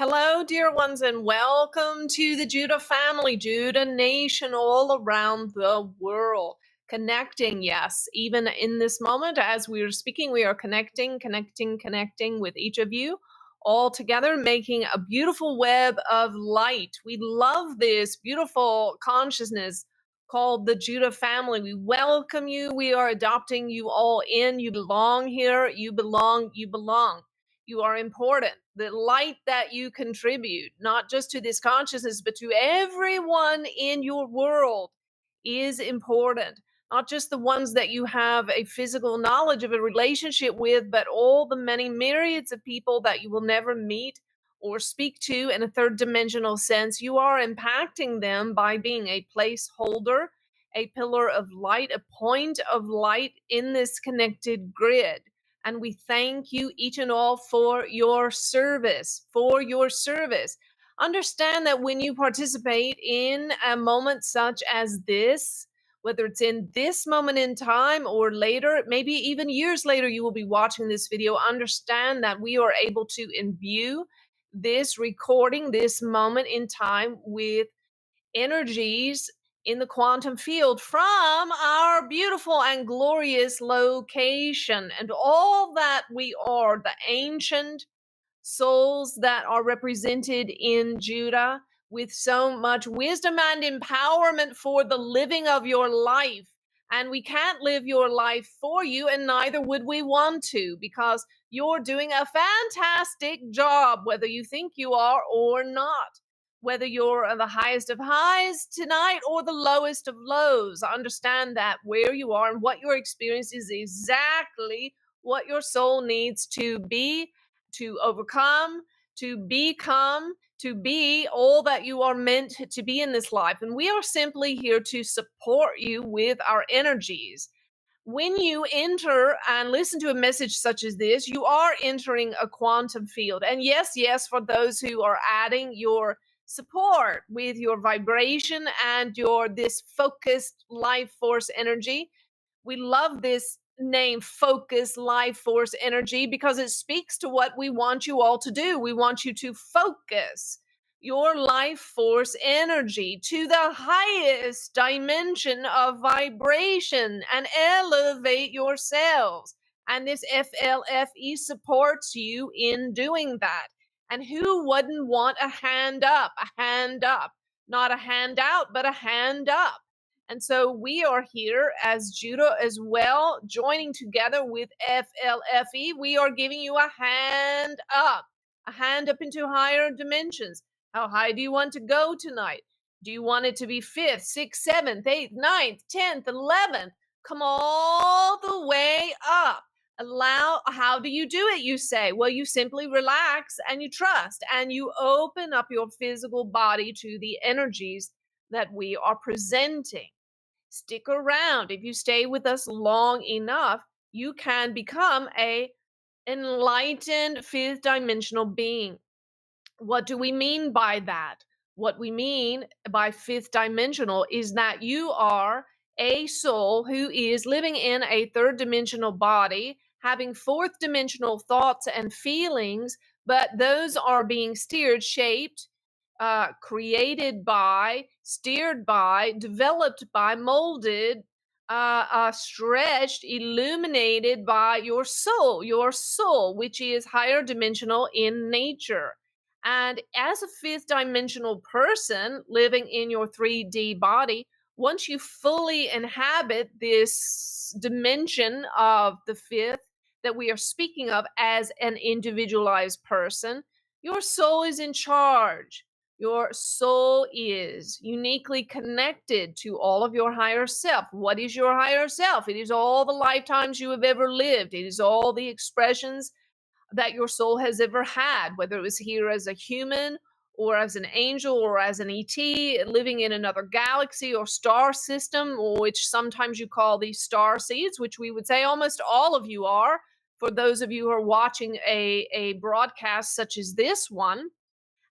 Hello, dear ones, and welcome to the Judah family, Judah Nation, all around the world. Connecting, yes, even in this moment as we are speaking, we are connecting with each of you, all together, making a beautiful web of light. We love this beautiful consciousness called the Judah family. We welcome you. We are adopting you all in. You belong here. You belong. You belong. You are important. The light that you contribute, not just to this consciousness, but to everyone in your world, is important. Not just the ones that you have a physical knowledge of a relationship with, but all the many myriads of people that you will never meet or speak to in a third dimensional sense. You are impacting them by being a placeholder, a pillar of light, a point of light in this connected grid. And we thank you each and all for your service, Understand that when you participate in a moment such as this, whether it's in this moment in time or later, maybe even years later, you will be watching this video. Understand that we are able to imbue this recording, this moment in time, with energies in the quantum field from our beautiful and glorious location, and all that we are, the ancient souls that are represented in Judah, with so much wisdom and empowerment for the living of your life. And we can't live your life for you, and neither would we want to, because you're doing a fantastic job, whether you think you are or not. Whether you're the highest of highs tonight or the lowest of lows, understand that where you are and what your experience is exactly what your soul needs to be, to overcome, to become, to be all that you are meant to be in this life. And we are simply here to support you with our energies. When you enter and listen to a message such as this, you are entering a quantum field. And yes, for those who are adding your support with your vibration and your this focused life force energy, we love this name, focus life force energy, because it speaks to what we want you all to do. We want you to focus your life force energy to the highest dimension of vibration and elevate yourselves. And this FLFE supports you in doing that. And who wouldn't want a hand up? A hand up. Not a handout, but a hand up. And so we are here as Judah as well, joining together with FLFE. We are giving you a hand up into higher dimensions. How high do you want to go tonight? Do you want it to be 5th, 6th, 7th, 8th, 9th, 10th, 11th? Come all the way up. How do you do it, you say? Well, you simply relax and you trust and you open up your physical body to the energies that we are presenting. Stick around. If you stay with us long enough, you can become a enlightened fifth dimensional being. What do we mean by that? What we mean by fifth dimensional is that you are a soul who is living in a third dimensional body, having fourth dimensional thoughts and feelings, but those are being steered, shaped, created by, steered by, developed by, molded, stretched, illuminated by your soul, which is higher dimensional in nature. And as a fifth dimensional person living in your 3D body, once you fully inhabit this dimension of the fifth that we are speaking of as an individualized person, your soul is in charge. Your soul is uniquely connected to all of your higher self. What is your higher self? It is all the lifetimes you have ever lived. It is all the expressions that your soul has ever had, whether it was here as a human or as an angel or as an ET living in another galaxy or star system, which sometimes you call these star seeds, which we would say almost all of you are, for those of you who are watching a broadcast such as this one.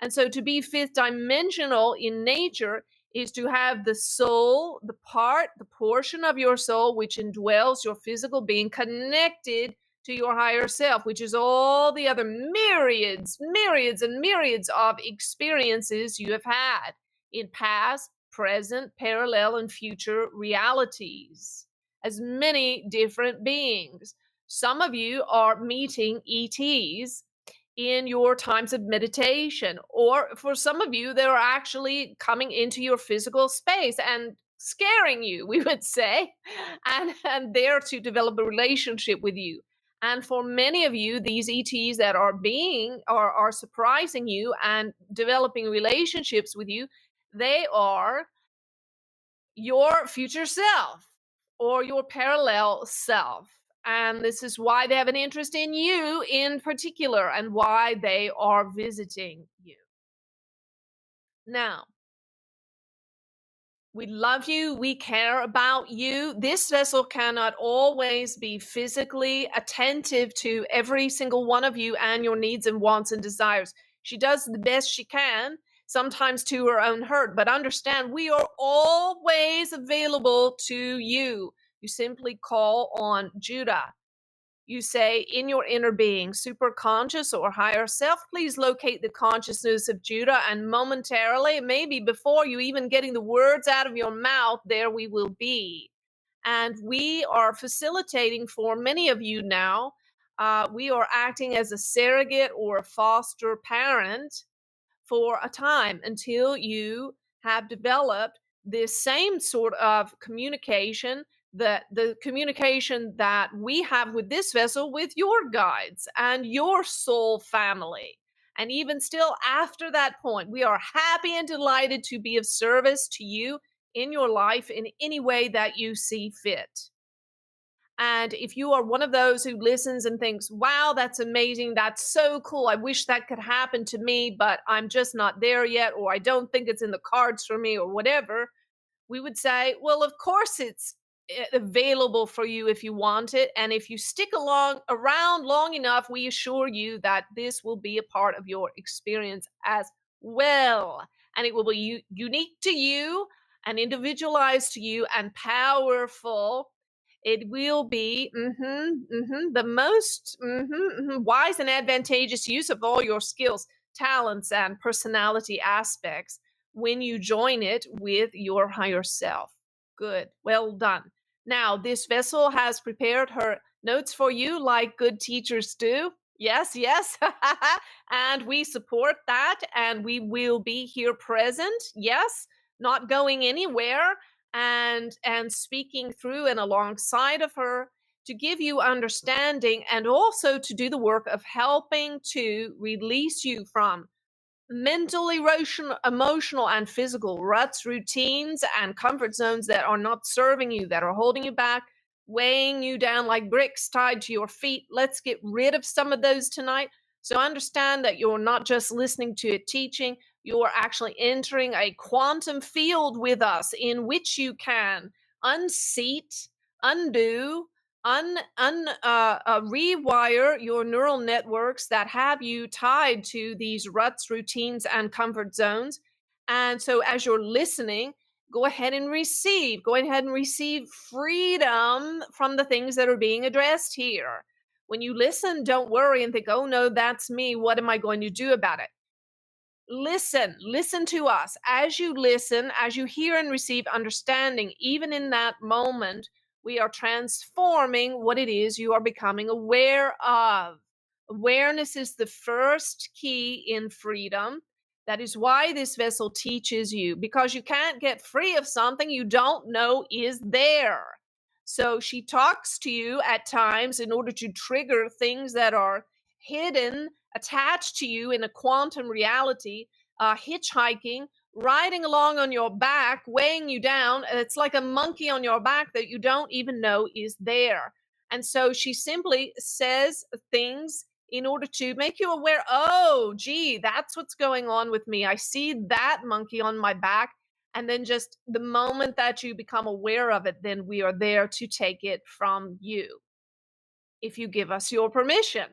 And so to be fifth dimensional in nature is to have the soul, the portion of your soul which indwells your physical being, connected to your higher self, which is all the other myriads, myriads, and myriads of experiences you have had in past, present, parallel, and future realities, as many different beings. Some of you are meeting ETs in your times of meditation, or for some of you, they're actually coming into your physical space and scaring you, we would say, and there to develop a relationship with you. And for many of you, these ETs that are surprising you and developing relationships with you, they are your future self or your parallel self. And this is why they have an interest in you in particular and why they are visiting you. Now, we love you. We care about you. This vessel cannot always be physically attentive to every single one of you and your needs and wants and desires. She does the best she can, sometimes to her own hurt, but understand we are always available to you. You simply call on Judah. You say, in your inner being, superconscious or higher self, please locate the consciousness of Judah, and momentarily, maybe before you even getting the words out of your mouth, there we will be. And we are facilitating for many of you now. We are acting as a surrogate or a foster parent for a time until you have developed this same sort of communication, the communication that we have with this vessel with your guides and your soul family. And even still after that point, we are happy and delighted to be of service to you in your life in any way that you see fit. And if you are one of those who listens and thinks, wow, that's amazing, that's so cool, I wish that could happen to me, but I'm just not there yet, or I don't think it's in the cards for me, or whatever, we would say, well, of course it's available for you if you want it. And if you stick along around long enough, we assure you that this will be a part of your experience as well. And it will be unique to you and individualized to you and powerful. It will be the most wise and advantageous use of all your skills, talents, and personality aspects when you join it with your higher self. Good. Well done. Now, this vessel has prepared her notes for you like good teachers do. Yes, yes. And we support that, and we will be here present. Yes, not going anywhere, and speaking through and alongside of her to give you understanding and also to do the work of helping to release you from mental erosion, emotional and physical ruts, routines, and comfort zones that are not serving you, that are holding you back, weighing you down like bricks tied to your feet. Let's get rid of some of those tonight. So understand that you're not just listening to a teaching, you're actually entering a quantum field with us in which you can unseat, undo, rewire your neural networks that have you tied to these ruts, routines, and comfort zones. And so, as you're listening, go ahead and receive. Go ahead and receive freedom from the things that are being addressed here. When you listen, don't worry and think, oh no, that's me. What am I going to do about it? Listen to us. As you listen, as you hear and receive understanding, even in that moment, we are transforming what it is you are becoming aware of. Awareness is the first key in freedom. That is why this vessel teaches you, because you can't get free of something you don't know is there. So she talks to you at times in order to trigger things that are hidden, attached to you in a quantum reality, hitchhiking, riding along on your back, weighing you down. It's like a monkey on your back that you don't even know is there. And so she simply says things in order to make you aware, oh, gee, that's what's going on with me. I see that monkey on my back. And then just the moment that you become aware of it, then we are there to take it from you if you give us your permission.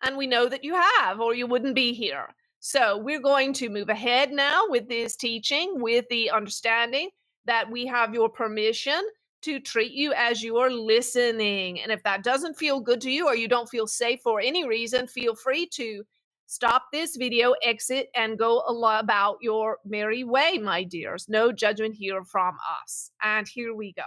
And we know that you have, or you wouldn't be here. So we're going to move ahead now with this teaching with the understanding that we have your permission to treat you as you are listening. And if that doesn't feel good to you or you don't feel safe for any reason, feel free to stop this video, exit, and go about your merry way, my dears. No judgment here from us. And here we go.